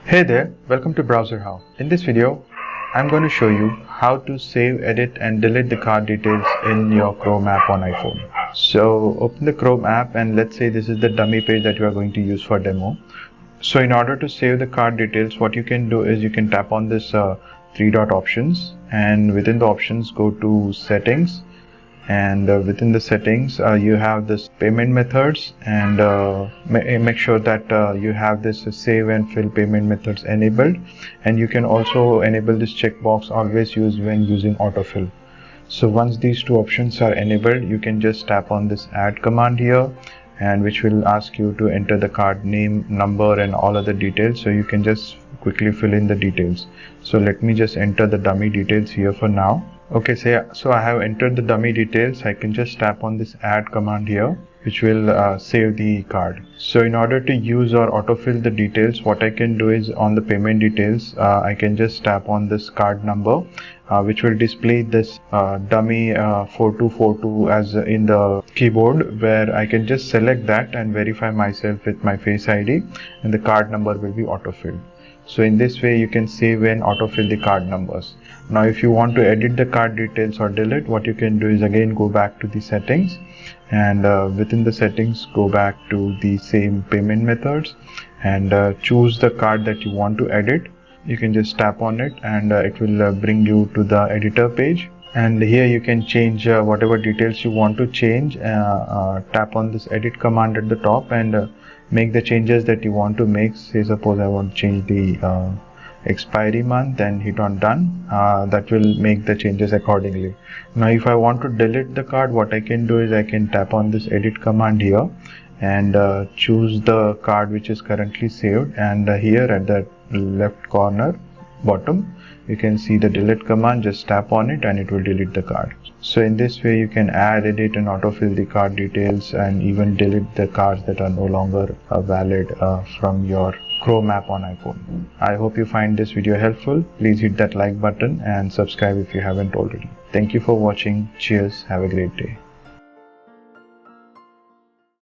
Hey there, welcome to BrowserHow. In this video, I'm going to show you how to save, edit and delete the card details in your Chrome app on iPhone. So open the Chrome app and let's say this is the dummy page that you are going to use for demo. So in order to save the card details, what you can do is you can tap on this three dot options, and within the options go to settings, and within the settings you have this payment methods, and make sure that you have this save and fill payment methods enabled, and you can also enable this checkbox always use when using autofill. So once these two options are enabled, you can just tap on this add command here, and which will ask you to enter the card name, number and all other details, so you can just quickly fill in the details. So let me just enter the dummy details here for now. Okay, so I have entered the dummy details. I can just tap on this add command here, which will save the card. So in order to use or autofill the details, what I can do is on the payment details, I can just tap on this card number, which will display this dummy 4242 as in the keyboard, where I can just select that and verify myself with my Face ID, and the card number will be autofilled. So in this way you can save and autofill the card numbers. Now if you want to edit the card details or delete, what you can do is again go back to the settings, and within the settings go back to the same payment methods, and choose the card that you want to edit. You can just tap on it, and it will bring you to the editor page, and here you can change whatever details you want to change. Tap on this edit command at the top and make the changes that you want to make. Say suppose I want to change the expiry month, and hit on done. That will make the changes accordingly. Now if I want to delete the card, what I can do is I can tap on this edit command here, and choose the card which is currently saved, and here at the left corner bottom you can see the delete command. Just tap on it and it will delete the card. So in this way you can add, edit and autofill the card details, and even delete the cards that are no longer valid from your Chrome app on iPhone. I hope you find this video helpful. Please hit that like button and subscribe if you haven't already. Thank you for watching. Cheers. Have a great day.